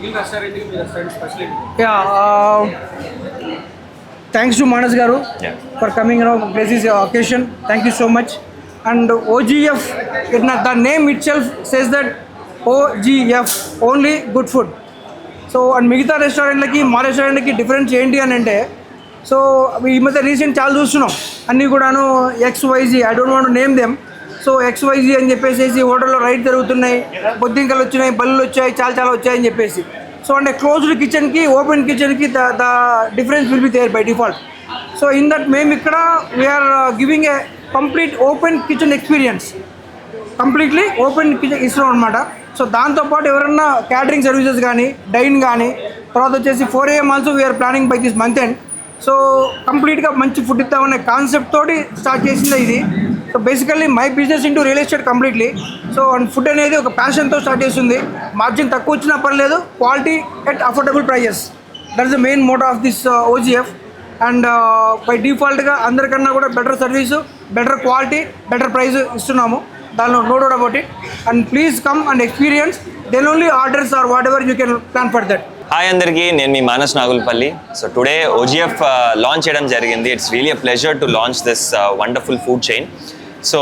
Yeah, thanks to Manas Garu for coming. This is your occasion. Thank you so much. And OGF, the name itself says that OGF, only good food. So and మిగతా రెస్టారెంట్లకి మా రెస్టారెంట్కి difference ఏంటి అని అంటే, so ఈ మధ్య recent చాలా చూస్తున్నాం అన్నీ కూడాను XYZ, I don't want name them. So XYZ అని చెప్పేసి హోటల్లో రైట్ జరుగుతున్నాయి, బొద్దింకలు వచ్చినాయి, బల్లులు వచ్చాయి, చాలా వచ్చాయని చెప్పేసి. సో అంటే క్లోజ్డ్ కిచెన్కి ఓపెన్ కిచెన్కి the difference will be there by default. So in that మేము ఇక్కడ we are giving a complete open kitchen experience, completely open kitchen ఇస్తున్నాం అనమాట. సో దాంతోపాటు ఎవరన్నా క్యాటరింగ్ సర్వీసెస్ కానీ, డైన్ కానీ, తర్వాత వచ్చేసి 4 AM also we are planning by this month end. So కంప్లీట్గా మంచి ఫుడ్ ఇస్తామనే కాన్సెప్ట్ తోటి స్టార్ట్ చేసింది ఇది. So basically my business into real estate completely. So and food అనేది ఒక ప్యాషన్తో స్టార్ట్ చేస్తుంది. మార్జిన్ తక్కువ వచ్చినా పర్లేదు, quality at affordable prices, that is the main motto of this OGF. And by డిఫాల్ట్గా అందరికన్నా కూడా better service, better quality, better price ఇస్తున్నాము, దానిలో no doubt about it. And please come and experience, then only orders or whatever you can plan for that. Hi అందరికీ, నేను మీ Manas Nagulpalli. So today OGF launch చేయడం జరిగింది. It's really a pleasure to launch this wonderful food chain. So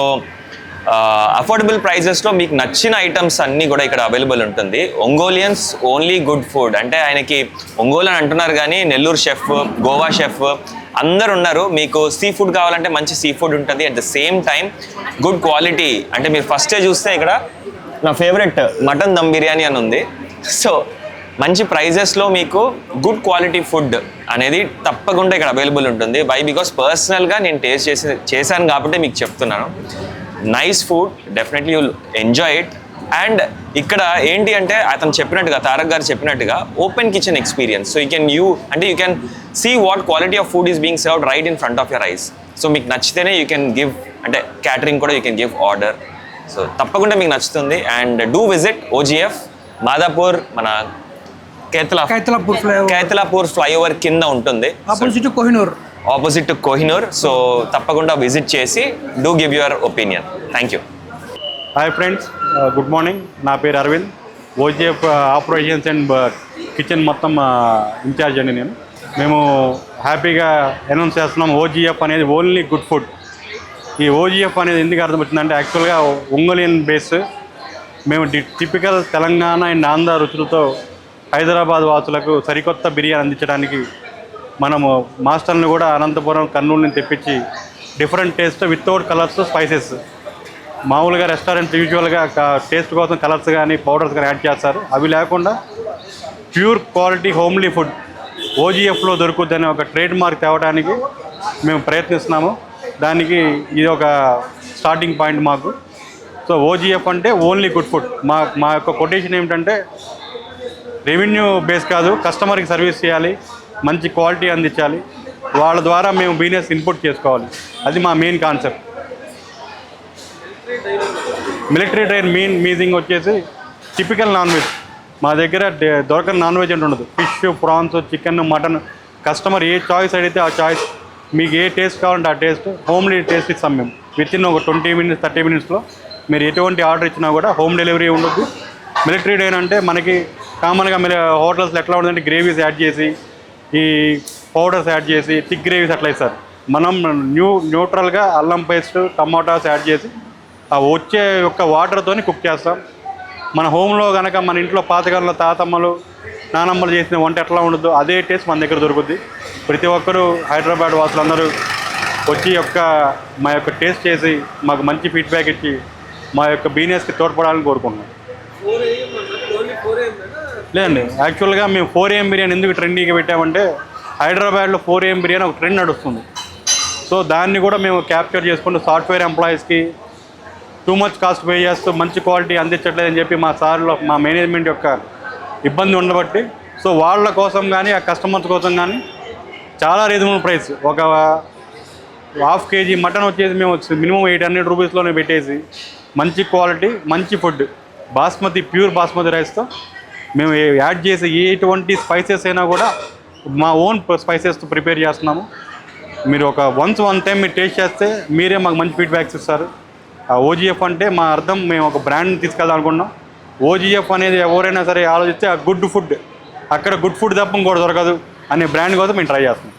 affordable ప్రైజెస్లో మీకు నచ్చిన items అన్నీ కూడా ఇక్కడ అవైలబుల్ ఉంటుంది. ఒంగోలియన్స్ ఓన్లీ గుడ్ ఫుడ్ అంటే ఆయనకి ఒంగోలు అని అంటున్నారు కానీ నెల్లూరు షెఫ్, గోవా షెఫ్ అందరు ఉన్నారు. మీకు సీ ఫుడ్ కావాలంటే మంచి సీ ఫుడ్ ఉంటుంది. At the same time good quality, అంటే మీరు ఫస్టే చూస్తే ఇక్కడ నా ఫేవరెట్ మటన్ దమ్ బిర్యానీ అని ఉంది. సో మంచి ప్రైజెస్లో మీకు గుడ్ క్వాలిటీ ఫుడ్ అనేది తప్పకుండా ఇక్కడ అవైలబుల్ ఉంటుంది. వై బికాస్ పర్సనల్గా నేను టేస్ట్ చేశాను కాబట్టి మీకు చెప్తున్నాను. Nice food, definitely you'll enjoy it. And ఇక్కడ ఏంటి అంటే అతను చెప్పినట్టుగా, తారక్ గారు చెప్పినట్టుగా open kitchen experience. So you can see what quality of food is being served right in front of your eyes. So మీకు నచ్చితేనే యూ కెన్ గివ్, అంటే క్యాటరింగ్ కూడా you can give order. So తప్పకుండా మీకు నచ్చుతుంది. And do visit OGF Madhapur, మన Kaithalapur flyover కింద ఉంటుంది, ఆపోజిట్ టు కోహినూర్. సో తప్పకుండా విజిట్ చేసి do give your opinion. Thank you. Hi friends, good morning. నా పేరు Aravind. OGF operations and kitchen మొత్తం ఇన్ఛార్జ్ అండి నేను. మేము హ్యాపీగా అనౌన్స్ చేస్తున్నాం OGF అనేది ఓన్లీ గుడ్ ఫుడ్. ఈ OGF అనేది ఎందుకు అర్థం వచ్చిందంటే, యాక్చువల్గా ఒంగోలియన్ బేస్. మేము టిపికల్ తెలంగాణ అండ్ ఆంధ్ర రుచులతో హైదరాబాద్ వాసులకు సరికొత్త బిర్యానీ అందించడానికి మనము మాస్టర్ని కూడా అనంతపురం, కర్నూలు నుంచి తెప్పించి different taste without colours, spices. మామూలుగా రెస్టారెంట్ యూజువల్గా టేస్ట్ కోసం కలర్స్ కానీ పౌడర్స్ కానీ యాడ్ చేస్తారు. అవి లేకుండా ప్యూర్ క్వాలిటీ హోమ్లీ ఫుడ్ OGFలో దొరుకుతుందని ఒక ట్రేడ్ మార్క్ తేవడానికి మేము ప్రయత్నిస్తున్నాము. దానికి ఇది ఒక స్టార్టింగ్ పాయింట్ మాకు. సో OGF అంటే ఓన్లీ గుడ్ ఫుడ్. మా యొక్క కొటేషన్ ఏమిటంటే, రెవెన్యూ బేస్ కాదు, కస్టమర్కి సర్వీస్ చేయాలి, మంచి క్వాలిటీ అందించాలి, వాళ్ళ ద్వారా మేము బిజినెస్ ఇన్పుట్ చేసుకోవాలి. అది మా మెయిన్ కాన్సెప్ట్. మిలిటరీ ట్రైన్ మీజింగ్ వచ్చేసి టిపికల్ నాన్ వెజ్. మా దగ్గర దొరకని నాన్ వెజ్ అంటే ఉండదు. Fish, prawns, chicken, mutton. Customer a choice అడిగితే ఆ చాయిస్, మీకు ఏ టేస్ట్ కావాలంటే ఆ టేస్ట్, హోమ్లీ టేస్ట్ ఇస్తాం మేము. వితిన్ ఒక 20 minutes 30 minutesలో మీరు ఎటువంటి ఆర్డర్ ఇచ్చినా కూడా హోమ్ డెలివరీ ఉండదు. మిలిటరీ ట్రైన్ అంటే మనకి కామన్గా హోటల్స్లో ఎట్లా ఉంటుందంటే గ్రేవీస్ యాడ్ చేసి, ఈ పౌడర్స్ యాడ్ చేసి థిక్ గ్రేవీస్ అట్లా ఇస్తారు. మనం న్యూట్రల్గా అల్లం పేస్ట్, టమాటాస్ యాడ్ చేసి ఆ వచ్చే యొక్క వాటర్తోని కుక్ చేస్తాం. మన హోమ్లో కనుక మన ఇంట్లో పాతకాలంలో తాతమ్మలు, నానమ్మలు చేసిన వంట ఎట్లా ఉండదు అదే టేస్ట్ మన దగ్గర దొరుకుద్ది. ప్రతి ఒక్కరూ హైదరాబాద్ వాసులందరూ వచ్చి మా యొక్క టేస్ట్ చేసి మాకు మంచి ఫీడ్బ్యాక్ ఇచ్చి మా యొక్క బిజినెస్కి తోడ్పడాలని కోరుకుంటున్నాం. లేదండి, యాక్చువల్గా మేము 4 AM బిర్యానీ ఎందుకు ట్రెండింగ్గా పెట్టామంటే, హైదరాబాద్లో 4 AM బిర్యానీ ఒక ట్రెండ్ నడుస్తుంది. సో దాన్ని కూడా మేము క్యాప్చర్ చేసుకుంటూ సాఫ్ట్వేర్ ఎంప్లాయీస్కి టూ మచ్ కాస్ట్ పే చేస్తూ మంచి క్వాలిటీ అందించట్లేదని చెప్పి మా మేనేజ్మెంట్ యొక్క ఇబ్బంది ఉండబట్టి, సో వాళ్ళ కోసం కానీ ఆ కస్టమర్స్ కోసం కానీ చాలా రీజనబుల్ ప్రైస్. ఒక ½ kg మటన్ వచ్చేసి మేము మినిమం 800 రూపీస్లోనే పెట్టేసి మంచి క్వాలిటీ, మంచి ఫుడ్, ప్యూర్ బాస్మతి రైస్తో మేము యాడ్ చేసి ఎటువంటి స్పైసెస్ అయినా కూడా మా ఓన్ స్పైసెస్తో ప్రిపేర్ చేస్తున్నాము. మీరు వన్ టైం మీరు టేస్ట్ చేస్తే మీరే మాకు మంచి ఫీడ్బ్యాక్స్ ఇస్తారు. OGF అంటే మా అర్థం, మేము ఒక బ్రాండ్ తీసుకెళ్దాం అనుకున్నాం. ఓజీఎఫ్ అనేది ఎవరైనా సరే ఆలోచిస్తే ఆ గుడ్ ఫుడ్, అక్కడ గుడ్ ఫుడ్ తప్ప ఇంకోటి దొరకదు అనే బ్రాండ్ కోసం మేము ట్రై చేస్తున్నాం.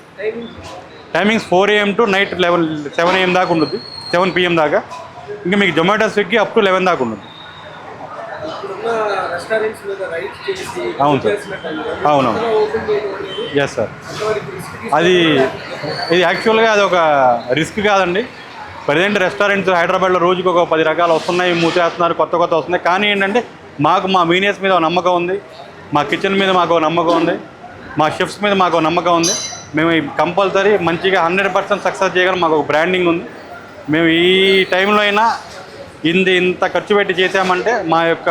Timings 4 AM to night 7 AM దాకా ఉంటుంది, 7 PM దాకా. ఇంకా మీకు జొమాటో, స్విగ్గీ అప్ టు 11 దాకా ఉంటుంది. అవును సార్, అవునవును, ఎస్ సార్. అది ఇది యాక్చువల్గా అది ఒక రిస్క్ కాదండి. ప్రజెంట్ రెస్టారెంట్స్ హైదరాబాద్లో రోజుకి ఒక 10 రకాలు వస్తున్నాయి, మూసేస్తున్నారు, కొత్త కొత్త వస్తున్నాయి. కానీ ఏంటంటే మాకు మా మీనియర్స్ మీద ఒక నమ్మకం ఉంది, మా కిచెన్ మీద మాకు ఒక నమ్మకం ఉంది, మా షెఫ్స్ మీద మాకు ఒక నమ్మకం ఉంది. మేము కంపల్సరీ మంచిగా 100% సక్సెస్ చేయగలం. మాకు ఒక బ్రాండింగ్ ఉంది. మేము ఈ టైంలో అయినా ఇంత ఖర్చు పెట్టి చేసామంటే మా యొక్క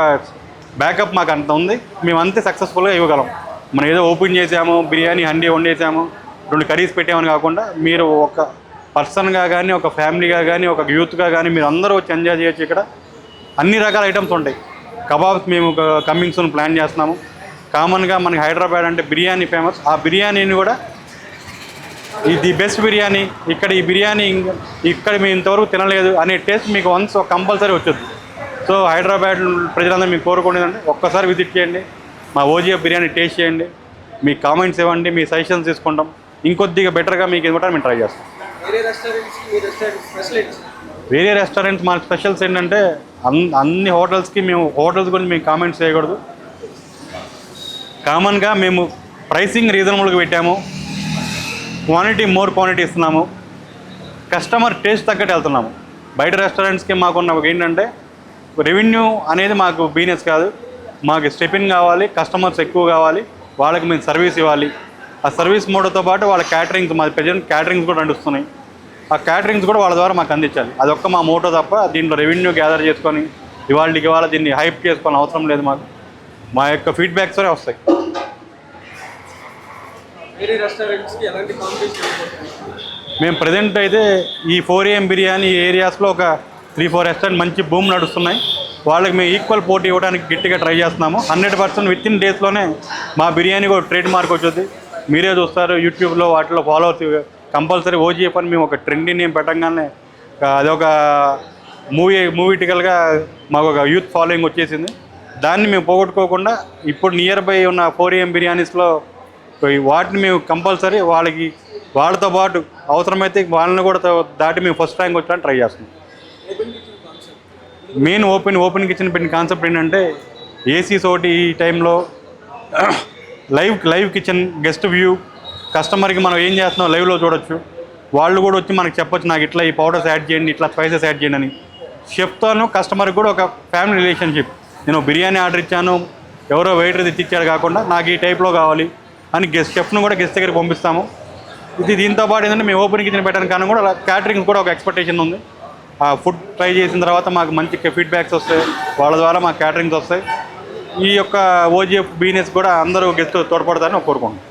బ్యాకప్ మాకు అంత ఉంది. మేము అంతే సక్సెస్ఫుల్గా ఇవ్వగలం. మనం ఏదో ఓపెన్ చేసాము, బిర్యానీ హండీ వండేసాము, 2 కర్రీస్ పెట్టామని కాకుండా మీరు ఒక పర్సన్గా కానీ, ఒక ఫ్యామిలీగా కానీ, ఒక యూత్గా కానీ మీరు అందరూ వచ్చి ఎంజాయ్ చేయొచ్చు. ఇక్కడ అన్ని రకాల ఐటమ్స్ ఉంటాయి. కబాబ్స్ మేము కమింగ్ సూన్ ప్లాన్ చేస్తున్నాము. కామన్గా మనకి హైదరాబాద్ అంటే బిర్యానీ ఫేమస్. ఆ బిర్యానీని కూడా ఇది బెస్ట్ బిర్యానీ, ఇక్కడ ఈ బిర్యానీ ఇక్కడ మేము ఇంతవరకు తినలేదు అనే టేస్ట్ మీకు వన్స్ కంపల్సరీ వచ్చుద్ది. సో హైదరాబాద్ ప్రజలందరూ మీకు కోరుకునేదండి, ఒక్కసారి విజిట్ చేయండి, మా ఓజీఎఫ్ బిర్యానీ టేస్ట్ చేయండి, మీ కామెంట్స్ ఇవ్వండి, మీ సజెషన్స్ తీసుకుంటాం. ఇంకొద్దిగా బెటర్గా మీకు ఇవ్వడానికి మేము ట్రై చేస్తాం. వేరే రెస్టారెంట్స్ మా స్పెషల్స్ ఏంటంటే అన్ని హోటల్స్కి మేము హోటల్స్ గురించి మేము కామెంట్స్ చేయకూడదు. కామన్గా మేము ప్రైసింగ్ రీజనబుల్గా పెట్టాము, క్వాంటిటీ మోర్ క్వాంటిటీ ఇస్తున్నాము, కస్టమర్ టేస్ట్ తగ్గట్టు వెళ్తున్నాము. బయట రెస్టారెంట్స్కి మాకున్న ఏంటంటే రెవెన్యూ అనేది మాకు బిజినెస్ కాదు, మాకు స్టెపిన్ కావాలి, కస్టమర్స్ ఎక్కువ కావాలి, వాళ్ళకి మేము సర్వీస్ ఇవ్వాలి. ఆ సర్వీస్ మోడల్తో పాటు వాళ్ళ క్యాటరింగ్స్, మా ప్రజెంట్ క్యాటరింగ్స్ కూడా నడుస్తున్నాయి. ఆ క్యాటరింగ్స్ కూడా వాళ్ళ ద్వారా మాకు అందించాలి. అదొక్క మా మోటో తప్ప దీంట్లో రెవెన్యూ గ్యాదర్ చేసుకొని ఇవాళ దీన్ని హైప్ చేసుకోవాలని అవసరం లేదు. మాకు మా యొక్క ఫీడ్బ్యాక్స్ వస్తాయి. మేము ప్రజెంట్ అయితే ఈ 4 AM బిర్యానీ ఏరియాస్లో ఒక 3-4 రెస్టారెంట్ మంచి బూమ్ నడుస్తున్నాయి. వాళ్ళకి మేము ఈక్వల్ పోటీ ఇవ్వడానికి గట్టిగా ట్రై చేస్తున్నాము. 100% విత్ ఇన్ డేస్లోనే మా బిర్యానీ కూడా ట్రేడ్ మార్క్ వచ్చుద్ది. మీరే చూస్తారు యూట్యూబ్లో, వాటిలో ఫాలోవర్స్ కంపల్సరీ ఓజీఎఫ్ అని మేము ఒక ట్రెండింగ్ నేమ్ పెట్టంగానే అదొక మూవీటికల్గా మాకు ఒక యూత్ ఫాలోయింగ్ వచ్చేసింది. దాన్ని మేము పోగొట్టుకోకుండా ఇప్పుడు నియర్ బై ఉన్న 4 AM బిర్యానీస్లో వాటిని మేము కంపల్సరీ వాళ్ళతో పాటు అవసరమైతే వాళ్ళని కూడా దాటి మేము ఫస్ట్ ర్యాంక్ వచ్చడానికి ట్రై చేస్తున్నాం. మెయిన్ ఓపెన్ కిచెన్ పెట్టిన కాన్సెప్ట్ ఏంటంటే ఏసీస్ ఒకటి ఈ టైంలో లైవ్ కిచెన్ గెస్ట్ వ్యూ, కస్టమర్కి మనం ఏం చేస్తున్నాం లైవ్లో చూడొచ్చు. వాళ్ళు కూడా వచ్చి మనకు చెప్పొచ్చు, నాకు ఇట్లా ఈ పౌడర్స్ యాడ్ చేయండి, ఇట్లా స్పైసెస్ యాడ్ చేయండి అని. షెఫ్తోనూ కస్టమర్కి కూడా ఒక ఫ్యామిలీ రిలేషన్షిప్. నేను బిర్యానీ ఆర్డర్ ఇచ్చాను, ఎవరో వెయిటర్ తెచ్చిచ్చాడు కాకుండా నాకు ఈ టైప్లో కావాలి అని షెఫ్ను కూడా గెస్ట్ దగ్గరికి పంపిస్తాము. దీంతో పాటు ఏంటంటే మేము ఓపెన్ కిచెన్ పెట్టడానికి కానీ కూడా క్యాటరింగ్ కూడా ఒక ఎక్స్పెక్టేషన్ ఉంది. ఆ ఫుడ్ ట్రై చేసిన తర్వాత మాకు మంచి ఫీడ్బ్యాక్స్ వస్తాయి, వాళ్ళ ద్వారా మాకు క్యాటరింగ్స్ వస్తాయి. ఈ యొక్క ఓజీఎఫ్ బిజినెస్ కూడా అందరూ గెస్ట్ తోడ్పడతారని కోరుకుంటున్నాం.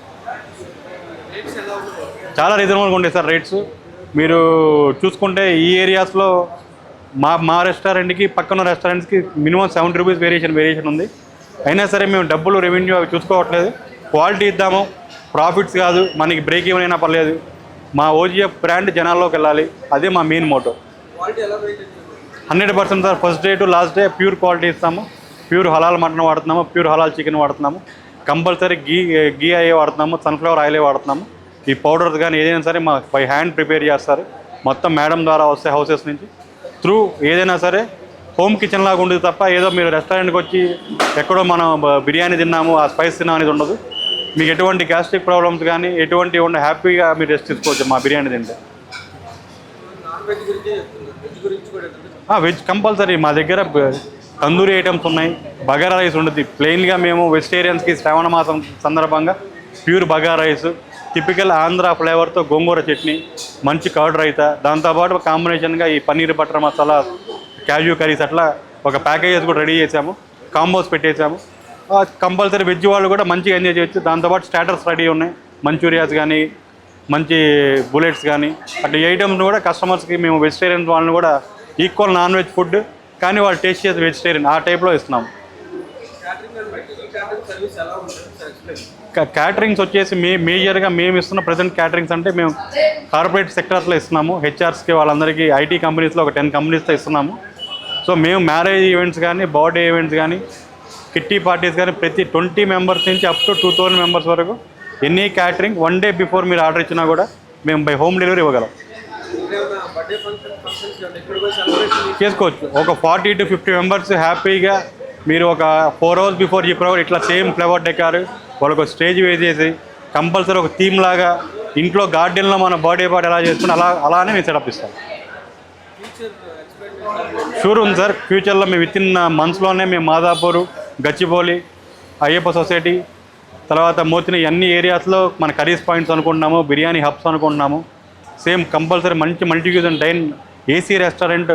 చాలా రీజనబుల్గా ఉంటాయి సార్ రేట్స్. మీరు చూసుకుంటే ఈ ఏరియాస్లో మా రెస్టారెంట్కి పక్కన రెస్టారెంట్స్కి మినిమం 70 రూపీస్ వేరియేషన్ ఉంది. అయినా సరే మేము డబ్బులు రెవెన్యూ అవి చూసుకోవట్లేదు, క్వాలిటీ ఇద్దాము, ప్రాఫిట్స్ కాదు, మనకి బ్రేక్ ఈవెన్ అయినా పర్లేదు, మా ఓజీఎఫ్ బ్రాండ్ జనాల్లోకి వెళ్ళాలి, అదే మా main motto. 100% sir, first day to last day pure quality ఇస్తాము. ప్యూర్ హలాల్ మటన్ వాడుతున్నాము, ప్యూర్ హలాల్ చికెన్ వాడుతున్నాము, కంపల్సరీ గీ అయ్యే వాడుతున్నాము, సన్ఫ్లవర్ ఆయిలే వాడుతున్నాము. ఈ పౌడర్స్ కానీ ఏదైనా సరే మా బై హ్యాండ్ ప్రిపేర్ చేస్తారు, మొత్తం మేడం ద్వారా వస్తాయి హౌసెస్ నుంచి. త్రూ ఏదైనా సరే హోమ్ కిచెన్ లాగా ఉండదు తప్ప ఏదో మీరు రెస్టారెంట్కి వచ్చి ఎక్కడో మనం బిర్యానీ తిన్నాము, ఆ స్పైస్ తిన్నాం అనేది ఉండదు. మీకు ఎటువంటి గ్యాస్ట్రిక్ ప్రాబ్లమ్స్ కానీ ఎటువంటి హ్యాపీగా మీరు రెస్ట్ తీసుకోవచ్చు మా బిర్యానీ తింటే. వెజ్ కంపల్సరీ మా దగ్గర తందూరి ఐటమ్స్ ఉన్నాయి, బగారా రైస్ ఉంటుంది. ప్లెయిన్గా మేము వెజిటేరియన్స్కి శ్రావణ మాసం సందర్భంగా pure bagara rice, typical Andhra ఫ్లేవర్తో గోంగూర చట్నీ, మంచి కర్డ్ రైతా, దాంతోపాటు కాంబినేషన్గా ఈ paneer butter masala, cashew curries, అట్లా ఒక ప్యాకేజెస్ కూడా రెడీ చేసాము, కాంబోస్ పెట్టేసాము. కంపల్సరీ వెజ్ వాళ్ళు కూడా మంచిగా ఎంజాయ్ చేయొచ్చు. దాంతోపాటు స్టార్టర్స్ రెడీ ఉన్నాయి, మంచూరియాస్ కానీ, మంచి బుల్లెట్స్ కానీ, అట్లా ఈ ఐటమ్స్ కూడా కస్టమర్స్కి మేము వెజిటేరియన్ వాళ్ళని కూడా ఈక్వల్ నాన్ వెజ్ ఫుడ్ కానీ వాళ్ళు టేస్ట్ చేసి వెజిటేరియన్ ఆ టైప్లో ఇస్తున్నాము. క్యాటరింగ్స్ వచ్చేసి మేజర్గా మేము ఇస్తున్న ప్రజెంట్ క్యాటరింగ్స్ అంటే మేము కార్పొరేట్ సెక్టర్స్లో ఇస్తున్నాము. హెచ్ఆర్స్కి వాళ్ళందరికీ ఐటీ కంపెనీస్లో ఒక 10 కంపెనీస్తో ఇస్తున్నాము. సో మేము మ్యారేజ్ ఈవెంట్స్ కానీ, బర్త్డే ఈవెంట్స్ కానీ, కిట్టి పార్టీస్ కానీ ప్రతి 20 మెంబర్స్ నుంచి అప్ టు 2000 మెంబర్స్ వరకు ఎనీ క్యాటరింగ్ 1 డే బిఫోర్ మీరు ఆర్డర్ ఇచ్చినా కూడా మేము బై హోమ్ డెలివరీ ఇవ్వగలం. చేసుకోవచ్చు. ఒక 40 to 50 మెంబర్స్ హ్యాపీగా మీరు ఒక 4 hours బిఫోర్ చెప్పిన ఇట్లా సేమ్ ఫ్లేవర్ డెకార్ వాళ్ళకు స్టేజ్ వేసేసి కంపల్సరీ ఒక థీమ్ లాగా ఇంట్లో గార్డెన్లో మన బర్త్డే పార్టీ ఎలా చేసుకుని అలానే నేను సెటప్ ఇస్తాను. షూర్ ఉంది సార్. ఫ్యూచర్లో మేము విత్ ఇన్ మంత్స్లోనే మేము మాదాపూర్, గచ్చిబౌలి, అయ్యప్ప సొసైటీ, తర్వాత మోతిని అన్ని ఏరియాస్లో మన కర్రీస్ పాయింట్స్ అనుకుంటున్నాము, బిర్యానీ హబ్స్ అనుకుంటున్నాము. సేమ్ కంపల్సరీ మంచి మల్టీక్యూజన్ డైన్ ఏసీ రెస్టారెంట్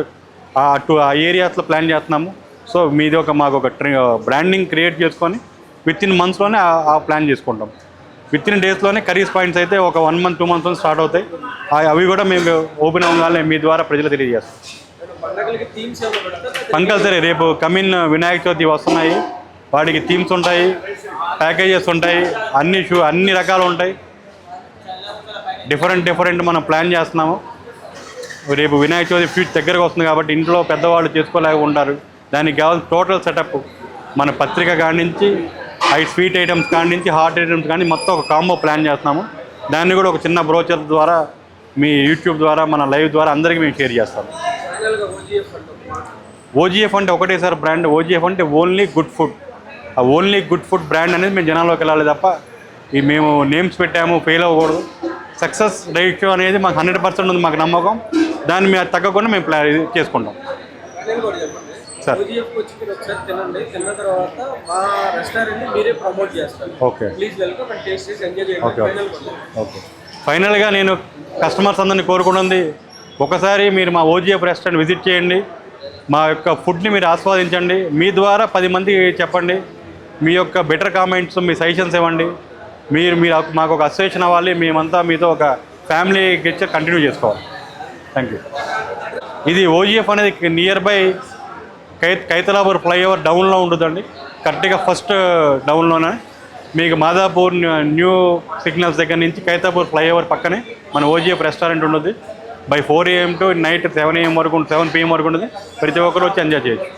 ఆ ఏరియాస్లో ప్లాన్ చేస్తున్నాము. సో మీది మాకు ఒక బ్రాండింగ్ క్రియేట్ చేసుకొని విత్ ఇన్ మంత్స్లోనే ఆ ప్లాన్ చేసుకుంటాం. విత్ ఇన్ డేస్లోనే కర్రీస్ పాయింట్స్ అయితే ఒక 1 month 2 months స్టార్ట్ అవుతాయి. అవి కూడా మేము ఓపెన్ అవ్వగానే మీ ద్వారా ప్రజలు తెలియజేస్తాం. కంపల్సరీ రేపు కమిన్ వినాయక చవితి వస్తున్నాయి, వాటికి థీమ్స్ ఉంటాయి, ప్యాకేజెస్ ఉంటాయి, అన్ని రకాలు ఉంటాయి. డిఫరెంట్ మనం ప్లాన్ చేస్తున్నాము. రేపు వినాయక చవితి దగ్గరకు వస్తుంది కాబట్టి ఇంట్లో పెద్దవాళ్ళు చేసుకోలేక ఉంటారు. దానికి కావాల్సిన టోటల్ సెటప్ మన పత్రిక కాడి నుంచి స్వీట్ ఐటమ్స్ కాడి నుంచి హాట్ ఐటమ్స్ కానీ మొత్తం ఒక కాంబో ప్లాన్ చేస్తున్నాము. దాన్ని కూడా ఒక చిన్న బ్రోచర్ ద్వారా మీ యూట్యూబ్ ద్వారా మన లైవ్ ద్వారా అందరికీ మేము షేర్ చేస్తాము. ఓజీఎఫ్ అంటే ఒకటే సార్ బ్రాండ్. ఓజీఎఫ్ అంటే ఓన్లీ గుడ్ ఫుడ్. ఆ ఓన్లీ గుడ్ ఫుడ్ బ్రాండ్ అనేది మేము జనాల్లోకి వెళ్ళాలి తప్ప మేము నేమ్స్ పెట్టాము ఫెయిల్ అవ్వకూడదు. సక్సెస్ రేషియో అనేది మాకు 100% ఉంది, మాకు నమ్మకం. దాన్ని మేము తగ్గకుండా మేము ప్లాన్ చేసుకుంటాం సార్. Okay okay. ఫైనల్గా నేను కస్టమర్స్ అందరినీ కోరుకున్నది ఒకసారి మీరు మా ఓజీఎఫ్ రెస్టారెంట్ విజిట్ చేయండి, మా యొక్క ఫుడ్ని మీరు ఆస్వాదించండి. మీ ద్వారా 10 మందికి చెప్పండి. మీ యొక్క బెటర్ కామెంట్స్, మీ సజెషన్స్ ఇవ్వండి. మీరు మాకు ఒక అసోసియేషన్ అవ్వాలి. మేమంతా మీతో ఒక ఫ్యామిలీ గెచ్చర్ కంటిన్యూ చేసుకోవాలి. Thank you. ఇది ఓజీఎఫ్ అనేది నియర్ బై కైతలాపూర్ ఫ్లైఓవర్ డౌన్లో ఉంటుందండి. కరెక్ట్గా ఫస్ట్ డౌన్లోనే మీకు మాదాపూర్ న్యూ సిగ్నల్స్ దగ్గర నుంచి కైతలాపూర్ ఫ్లైఓవర్ పక్కనే మన ఓజీఎఫ్ రెస్టారెంట్ ఉంటుంది. By 4 AM to night 7 AM వరకు 7 PM వరకు ఉంటుంది. ప్రతి ఒక్కరు వచ్చి ఎంజాయ్ చేయొచ్చు.